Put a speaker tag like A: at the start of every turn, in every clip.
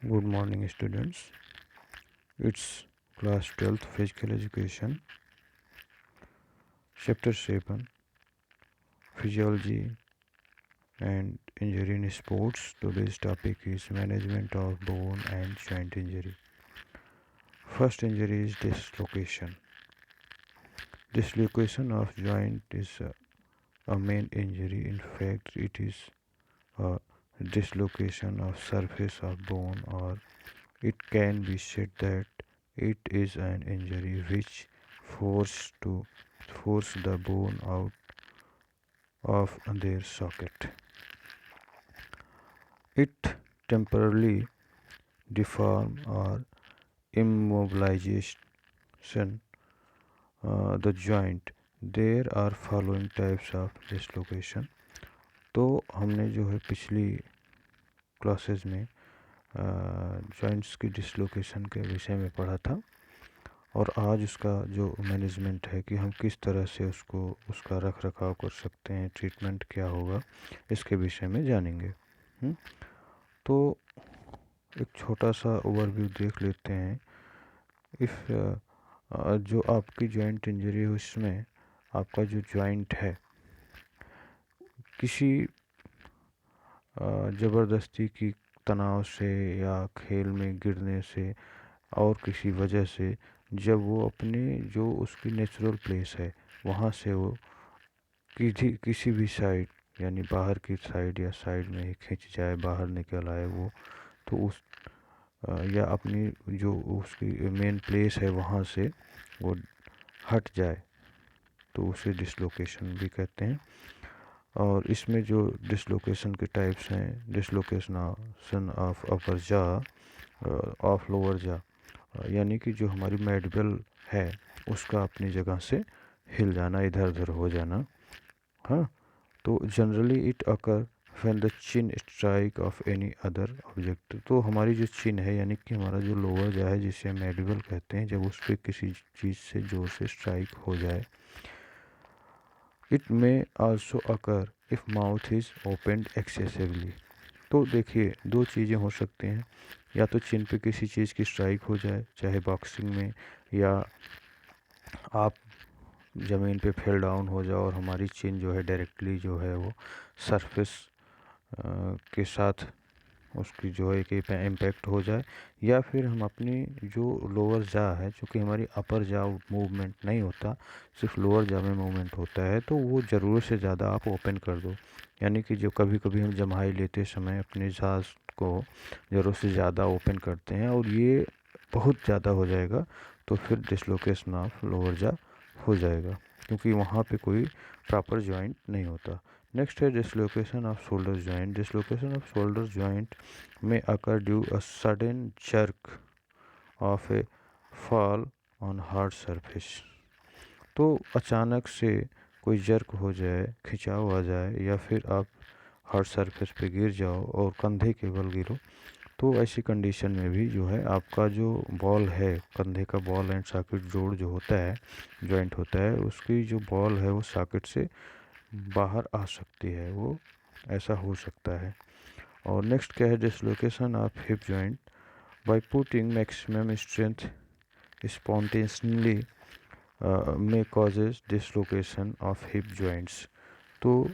A: Good morning, students. It's class 12th physical education, chapter 7 physiology and injury in sports. Today's topic is management of bone and joint injury. First injury is dislocation. Dislocation of joint is a main injury. In fact, it is a dislocation of surface of bone, or it can be said that it is an injury which force the bone out of their socket. It temporarily deform or immobilization the joint. There are following types of dislocation. तो हमने जो है पिछली classes में joints की dislocation के विषय में पढ़ा था, और आज उसका जो मैनेजमेंट है कि हम किस तरह से उसका रख रखाव कर सकते हैं, ट्रीटमेंट क्या होगा, इसके विषय में जानेंगे। तो एक छोटा सा ओवरव्यू देख लेते हैं। इफ़ जो आपकी जॉइंट इंजरी है उसमें आपका जो जॉइंट है किसी ज़बरदस्ती की तनाव से या खेल में गिरने से और किसी वजह से जब वो अपने जो उसकी नेचुरल प्लेस है वहाँ से वो किसी भी साइड यानी बाहर की साइड या साइड में खिंच जाए, बाहर निकल आए वो, तो उस या अपनी जो उसकी मेन प्लेस है वहाँ से वो हट जाए, तो उसे डिसलोकेशन भी कहते हैं। और इसमें जो डिसलोकेशन के टाइप्स हैं, डिसलोकेशन ऑफ अपर जा, ऑफ लोअर जा, यानी कि जो हमारी मैडिबल है उसका अपनी जगह से हिल जाना, इधर उधर हो जाना। हाँ, तो generally it occur when the chin strike off any other object. तो हमारी जो चिन है यानी कि हमारा जो लोअर जा है जिसे हम मैडिबल कहते हैं, जब उस पर किसी चीज़ से जोर से स्ट्राइक हो जाए। It may also occur if mouth is opened excessively. तो देखिए दो चीज़ें हो सकती हैं, या तो चिन पे किसी चीज़ की स्ट्राइक हो जाए, चाहे बॉक्सिंग में, या आप ज़मीन पे फेल डाउन हो जाओ और हमारी चिन जो है डायरेक्टली जो है वो सरफेस के साथ उसकी जो है कि इम्पैक्ट हो जाए, या फिर हम अपनी जो लोअर जा है, चूँकि हमारी अपर जा मूवमेंट नहीं होता, सिर्फ लोअर जा में मूवमेंट होता है, तो वो ज़रूरत से ज़्यादा आप ओपन कर दो। यानी कि जो कभी कभी हम जम्हाई लेते समय अपनी सांस को ज़रूरत से ज़्यादा ओपन करते हैं और ये बहुत ज़्यादा हो जाएगा, तो फिर डिसलोकेशन ऑफ लोअर जा हो जाएगा, क्योंकि वहाँ पे कोई प्रॉपर जॉइंट नहीं होता। नेक्स्ट है dislocation of shoulder joint. Dislocation of shoulder joint में occur due a sudden jerk of a fall on hard surface. तो अचानक से कोई जर्क हो जाए, खिंचाव आ जाए, या फिर आप हार्ड सरफेस पे गिर जाओ और कंधे के बल गिरो, तो ऐसी कंडीशन में भी जो है आपका जो बॉल है, कंधे का बॉल एंड सॉकेट जोड़ जो होता है, जॉइंट होता है, उसकी जो बॉल है वो सॉकेट से बाहर आ सकती है, वो ऐसा हो सकता है। और नेक्स्ट क्या है, dislocation of hip joint by putting maximum strength spontaneously में causes dislocation of hip joints. तो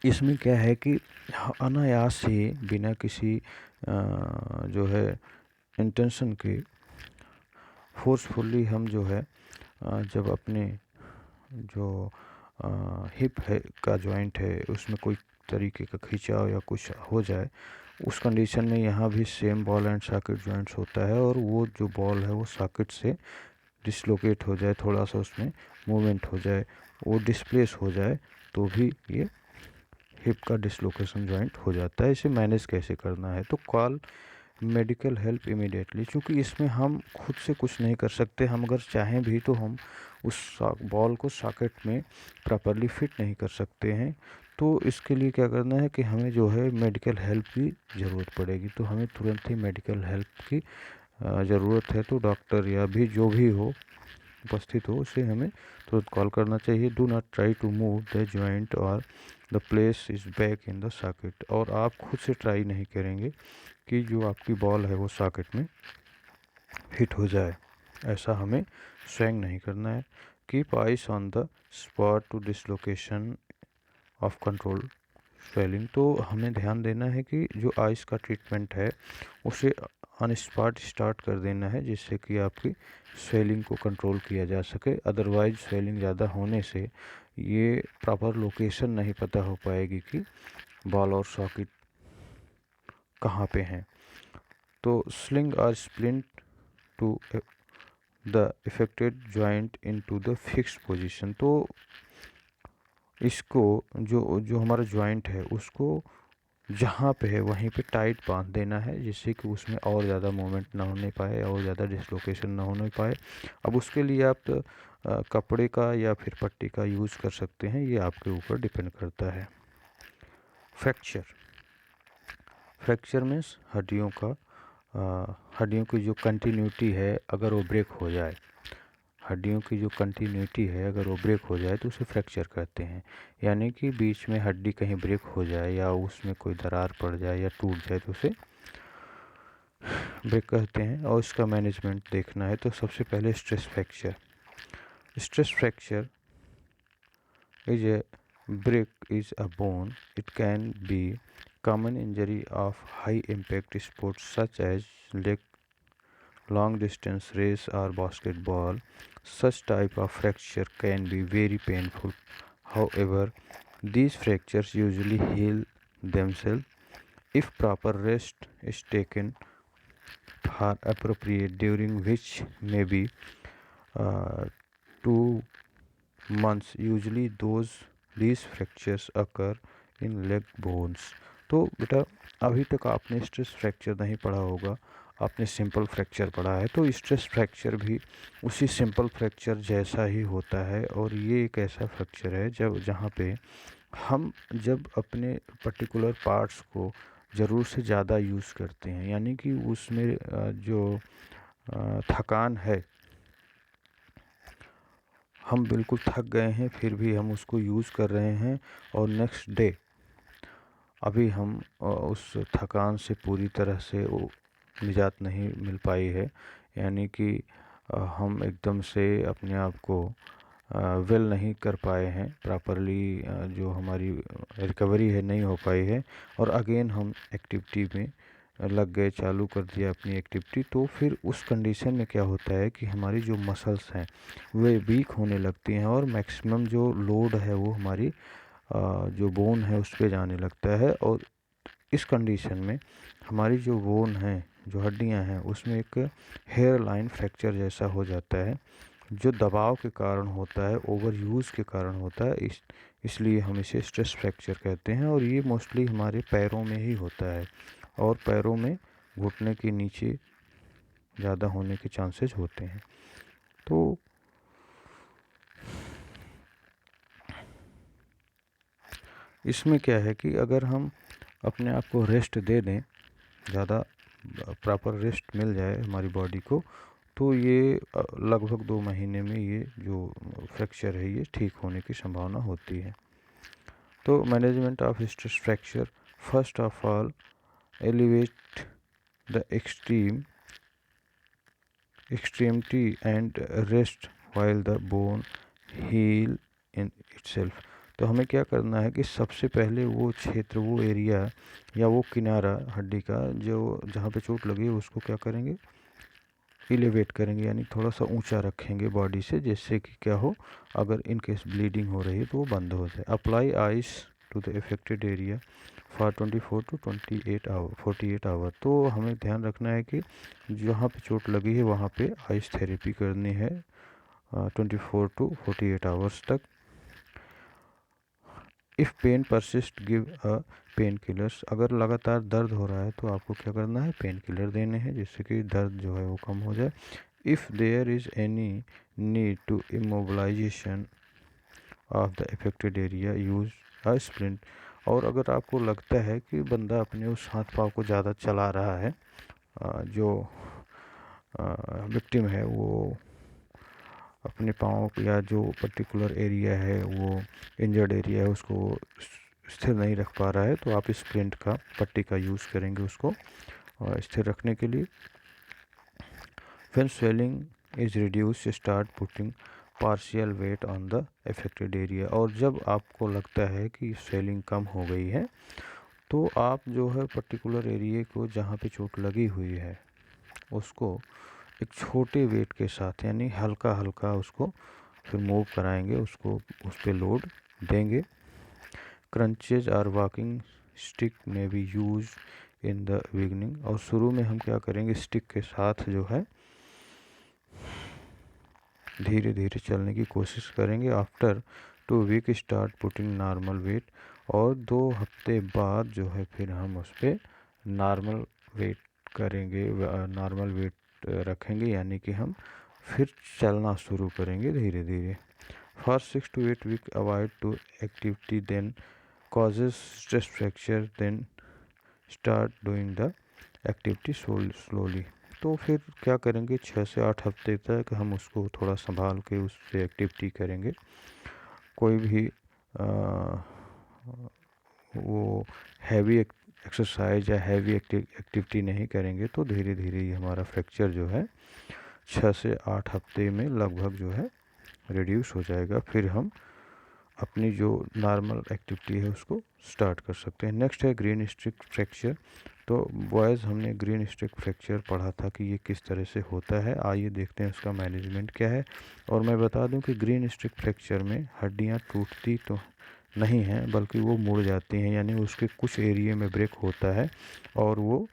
A: इसमें क्या है कि अनायास ही बिना किसी जो है इंटेंशन के फोर्सफुली हम जो है जब अपने जो हिप है का जॉइंट है उसमें कोई तरीके का खिंचाव या कुछ हो जाए, उस कंडीशन में यहाँ भी same ball and socket joints होता है, और वो जो बॉल है वो सॉकेट से डिसलोकेट हो जाए, थोड़ा सा उसमें मूवमेंट हो जाए, वो डिस्प्लेस हो जाए, तो भी ये हिप का डिसलोकेशन जॉइंट हो जाता है। इसे मैनेज कैसे करना है, तो कॉल मेडिकल हेल्प इमीडिएटली। क्योंकि इसमें हम खुद से कुछ नहीं कर सकते, हम अगर चाहें भी तो हम उस बॉल को सॉकेट में प्रॉपरली फिट नहीं कर सकते हैं। तो इसके लिए क्या करना है कि हमें जो है मेडिकल हेल्प की ज़रूरत पड़ेगी, तो हमें तुरंत ही मेडिकल हेल्प की ज़रूरत है। तो डॉक्टर या भी जो भी हो उपस्थित हो, उसे हमें तुरंत कॉल करना चाहिए। Do not try to move the joint और the place is back in the socket. और आप खुद से ट्राई नहीं करेंगे कि जो आपकी बॉल है वो सॉकेट में हिट हो जाए। ऐसा हमें स्विंग नहीं करना है। Keep ice on the spot to dislocation of control swelling. तो हमें ध्यान देना है कि जो आइस का ट्रीटमेंट है उसे ऑन स्पॉट स्टार्ट कर देना है, जिससे कि आपकी स्वेलिंग को कंट्रोल किया जा सके। अदरवाइज स्वेलिंग ज़्यादा होने से ये प्रॉपर लोकेशन नहीं पता हो पाएगी कि बॉल और सॉकेट कहाँ पे हैं। तो स्लिंग और splint to the effected joint into the fixed position. तो इसको जो जो हमारा जॉइंट है उसको जहाँ पे है वहीं पे टाइट बांध देना है, जिससे कि उसमें और ज़्यादा मूवमेंट ना होने पाए और ज़्यादा डिसलोकेशन ना होने पाए। अब उसके लिए आप कपड़े का या फिर पट्टी का यूज़ कर सकते हैं, ये आपके ऊपर डिपेंड करता है। फ्रैक्चर, फ्रैक्चर मीन्स हड्डियों की जो कंटिन्यूटी है अगर वो ब्रेक हो जाए, हड्डियों की जो कंटिन्यूटी है अगर वो ब्रेक हो जाए तो उसे फ्रैक्चर कहते हैं। यानी कि बीच में हड्डी कहीं ब्रेक हो जाए या उसमें कोई दरार पड़ जाए या टूट जाए तो उसे ब्रेक कहते हैं। और इसका मैनेजमेंट देखना है तो सबसे पहले stress fracture. Stress fracture is a break is a bone. It can be common injury of high impact sports such as leg, long distance race or basketball. Such type of fracture can be very painful. However, these fractures usually heal themselves if proper rest is taken for appropriate, during which maybe 2 months. Usually these fractures occur in leg bones. तो बेटा अभी तक आपने stress fracture नहीं पढ़ा होगा, आपने simple fracture पढ़ा है। तो स्ट्रेस फ्रैक्चर भी उसी सिंपल फ्रैक्चर जैसा ही होता है। और ये एक ऐसा फ्रैक्चर है जहाँ पे हम जब अपने पर्टिकुलर पार्ट्स को ज़रूर से ज़्यादा यूज़ करते हैं, यानी कि उसमें जो थकान है, हम बिल्कुल थक गए हैं फिर भी हम उसको यूज़ कर रहे हैं और नेक्स्ट डे अभी हम उस थकान से पूरी तरह से वो निजात नहीं मिल पाई है। यानी कि हम एकदम से अपने आप को वेल नहीं कर पाए हैं प्रॉपरली, जो हमारी रिकवरी है नहीं हो पाई है, और अगेन हम एक्टिविटी में लग गए, चालू कर दिया अपनी एक्टिविटी। तो फिर उस कंडीशन में क्या होता है कि हमारी जो मसल्स हैं वे वीक होने लगती हैं और मैक्सिमम जो लोड है वो हमारी जो बोन है उस पे जाने लगता है। और इस कंडीशन में हमारी जो बोन है, जो हड्डियां हैं, उसमें एक हेयर लाइन फ्रैक्चर जैसा हो जाता है, जो दबाव के कारण होता है, ओवर यूज़ के कारण होता है। इसलिए हम इसे स्ट्रेस फ्रैक्चर कहते हैं। और ये मोस्टली हमारे पैरों में ही होता है और पैरों में घुटने के नीचे ज़्यादा होने के चांसेस होते हैं। तो इसमें क्या है कि अगर हम अपने आप को रेस्ट दे दें, ज़्यादा प्रॉपर रेस्ट मिल जाए हमारी बॉडी को, तो ये लगभग 2 महीने में ये जो फ्रैक्चर है ये ठीक होने की संभावना होती है। तो management of stress fracture, first of all elevate the extremity and rest while the bone heal in itself। तो हमें क्या करना है कि सबसे पहले वो क्षेत्र, वो एरिया या वो किनारा हड्डी का जो जहाँ पे चोट लगी है उसको क्या करेंगे, एलिवेट करेंगे, यानी थोड़ा सा ऊंचा रखेंगे बॉडी से, जिससे कि क्या हो, अगर इन केस ब्लीडिंग हो रही है तो वो बंद हो जाए। Apply ice to the affected area for 24 to 48 hour. तो हमें ध्यान रखना है कि जहाँ पे चोट लगी है वहाँ पे आइस थेरेपी करनी है 24 to 48 आवर्स तक। If pain persist give a pain killers. अगर लगातार दर्द हो रहा है तो आपको क्या करना है, पेन किलर देने हैं, जिससे कि दर्द जो है वो कम हो जाए। If there is any need to immobilisation of the affected area use a splint. और अगर आपको लगता है कि बंदा अपने उस हाथ पाँव को ज़्यादा चला रहा है, जो विक्टिम है वो अपने पाँव या जो पर्टिकुलर एरिया है वो इंजर्ड एरिया है उसको स्थिर नहीं रख पा रहा है तो आप स्प्लिंट का पट्टी का यूज़ करेंगे उसको स्थिर रखने के लिए। When swelling is reduced, start putting partial weight on the affected area। और जब आपको लगता है कि स्वेलिंग कम हो गई है तो आप जो है पर्टिकुलर एरिया को जहाँ पे चोट लगी हुई है उसको एक छोटे वेट के साथ यानी हल्का हल्का उसको फिर मूव कराएंगे, उसको उस पर लोड देंगे। क्रंचेज और वॉकिंग स्टिक में B use in the beginning. और शुरू में हम क्या करेंगे, स्टिक के साथ जो है धीरे धीरे चलने की कोशिश करेंगे। After 2 week start putting normal weight. और 2 हफ्ते बाद जो है फिर हम उस पर नॉर्मल वेट करेंगे, नॉर्मल वेट रखेंगे, यानी कि हम फिर चलना शुरू करेंगे धीरे धीरे। First 6 to 8 week avoid to activity then causes stress fracture, then start doing the activity slowly। तो फिर क्या करेंगे, 6 से 8 हफ्ते तक हम उसको थोड़ा संभाल के उससे एक्टिविटी करेंगे। कोई भी वो हैवी एक्सरसाइज या हैवी एक्टिविटी नहीं करेंगे तो धीरे धीरे ही हमारा फ्रैक्चर जो है 6 से 8 हफ्ते में लगभग जो है रिड्यूस हो जाएगा। फिर हम अपनी जो नॉर्मल एक्टिविटी है उसको स्टार्ट कर सकते हैं। नेक्स्ट है ग्रीन स्ट्रिक फ्रैक्चर। तो बॉयज़ हमने ग्रीन स्ट्रिक फ्रैक्चर पढ़ा था कि ये किस तरह से होता है। आइए देखते हैं उसका मैनेजमेंट क्या है। और मैं बता दूं कि ग्रीन स्ट्रिक फ्रैक्चर में हड्डियां टूटती तो नहीं हैं बल्कि वो मुड़ जाती हैं, यानी उसके कुछ एरिया में ब्रेक होता है और वो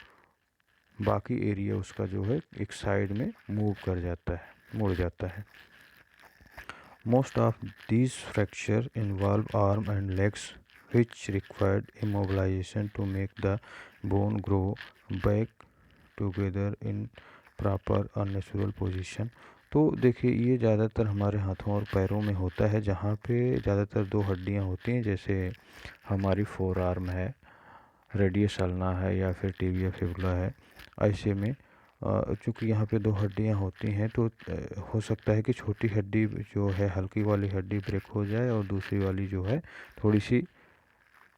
A: बाकी एरिया उसका जो है एक साइड में मूव कर जाता है, मुड़ जाता है। Most of these fractures involve arm and legs, which required immobilization to make the bone grow back together in proper और natural position। तो देखिए ये ज़्यादातर हमारे हाथों और पैरों में होता है जहाँ पे ज़्यादातर 2 हड्डियाँ होती हैं, जैसे हमारी फोर आर्म है, रेडियस अल्ना है या फिर टिबिया फिबुला है। ऐसे में चूँकि यहाँ पे 2 हड्डियाँ होती हैं तो हो सकता है कि छोटी हड्डी जो है, हल्की वाली हड्डी ब्रेक हो जाए और दूसरी वाली जो है थोड़ी सी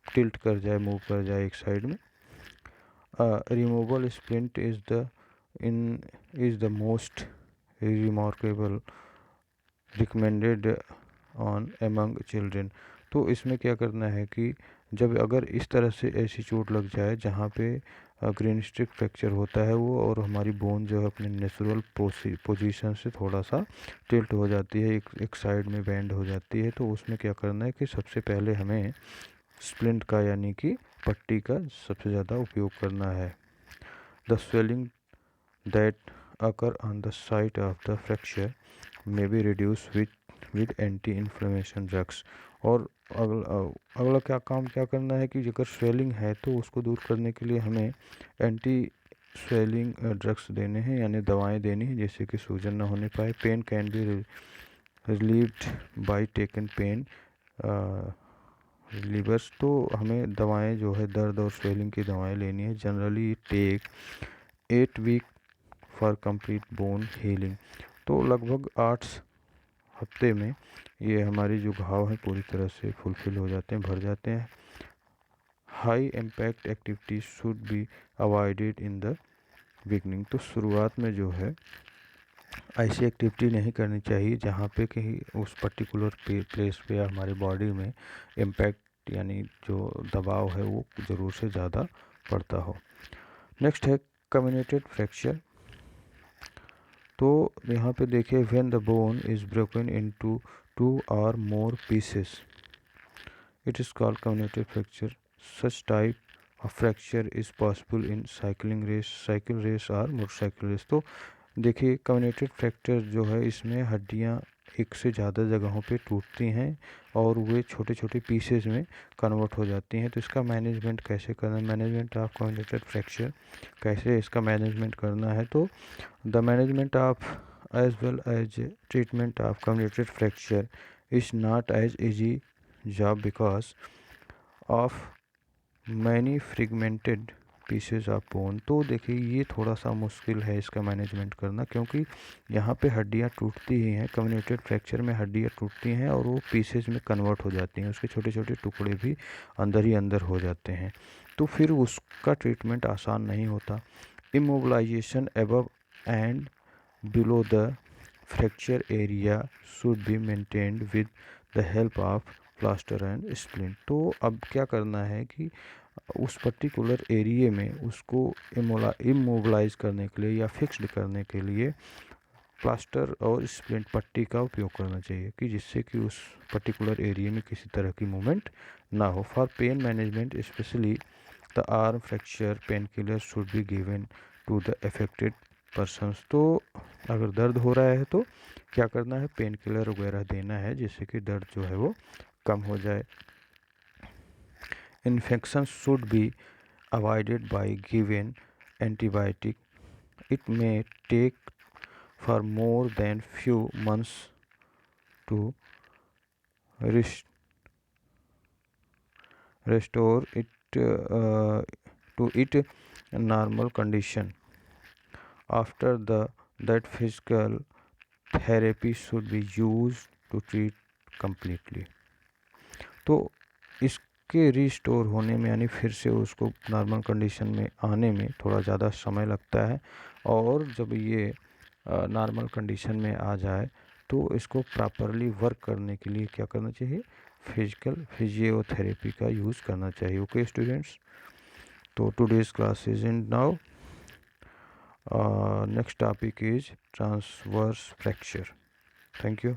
A: टिल्ट कर जाए, मूव कर जाए एक साइड में। Removal splint is the most remarkable recommended on among children. तो इसमें क्या करना है कि जब अगर इस तरह से ऐसी चोट लग जाए जहाँ पे ग्रीन स्ट्रिक फ्रैक्चर होता है वो और हमारी बोन जो है अपने नेचुरल पोजीशन से थोड़ा सा टिल्ट हो जाती है, एक साइड में बेंड हो जाती है, तो उसमें क्या करना है कि सबसे पहले हमें स्प्लिंट का यानी कि पट्टी का सबसे ज़्यादा उपयोग करना है। The swelling that occur on the site of the fracture may be reduce with anti inflammation drugs. और अगला क्या करना है कि अगर स्वेलिंग है तो उसको दूर करने के लिए हमें एंटी स्वेलिंग ड्रग्स देने हैं, यानी दवाएं देनी हैं जिससे कि सूजन ना होने पाए। Pain can be relieved by taken pain relievers. तो हमें दवाएं जो है दर्द और स्वेलिंग की दवाएं लेनी है। Generally take 8 week for complete bone healing. तो लगभग 8 हफ्ते में ये हमारी जो घाव है पूरी तरह से फुलफिल हो जाते हैं, भर जाते हैं। High impact activities should be avoided in the beginning. तो शुरुआत में जो है ऐसी एक्टिविटी नहीं करनी चाहिए जहाँ पे कहीं उस पर्टिकुलर प्लेस पे या हमारी बॉडी में इम्पैक्ट यानी जो दबाव है वो ज़रूर से ज़्यादा पड़ता हो। नेक्स्ट है कम्युनेटेड फ्रैक्चर। तो यहाँ पे देखिए when the bone is broken into 2 or more pieces, it is called comminuted fracture. Such type of fracture is possible in cycling race, cycle race और मोटरसाइकिल रेस। तो देखिए कम्युनेटेड फ्रैक्चर जो है इसमें हड्डियाँ एक से ज़्यादा जगहों पे टूटती हैं और वे छोटे छोटे पीसेस में कन्वर्ट हो जाती हैं। तो इसका मैनेजमेंट कैसे करना है, मैनेजमेंट ऑफ कम्युनेटेड फ्रैक्चर कैसे इसका मैनेजमेंट करना है। तो the management of as well as treatment of comminuted fracture is not as easy job because of many fragmented pieces of bone. तो देखिए ये थोड़ा सा मुश्किल है इसका मैनेजमेंट करना, क्योंकि यहाँ पे हड्डियाँ टूटती ही हैं। कम्युनिकेटेड फ्रैक्चर में हड्डियाँ टूटती हैं और वो पीसेज में कन्वर्ट हो जाती हैं, उसके छोटे छोटे टुकड़े भी अंदर ही अंदर हो जाते हैं। तो फिर उसका ट्रीटमेंट आसान नहीं होता। Immobilisation above and below the fracture area should be maintained with the help of plaster and splint। तो अब क्या करना है कि उस पर्टिकुलर एरिया में उसको इमोबलाइज करने के लिए या फिक्स्ड करने के लिए प्लास्टर और स्प्लिंट पट्टी का उपयोग करना चाहिए, कि जिससे कि उस पर्टिकुलर एरिया में किसी तरह की मूवमेंट ना हो। For pain management specially the arm fracture pain killer should be given to the affected persons. तो अगर दर्द हो रहा है तो क्या करना है, पेन किलर वगैरह देना है जिससे कि दर्द जो है वो कम हो जाए। Infection should be avoided by given antibiotic. It may take for more than few months to restore it to its normal condition। After that physical therapy should be used to treat completely। तो इसके restore होने में यानी फिर से उसको normal condition में आने में थोड़ा ज़्यादा समय लगता है, और जब ये नॉर्मल कंडीशन में आ जाए तो इसको प्रॉपरली वर्क करने के लिए क्या करना चाहिए, फिजियोथेरेपी का यूज़ करना चाहिए। ओके स्टूडेंट्स, तो today's class is in now. Next topic is transverse fracture. Thank you.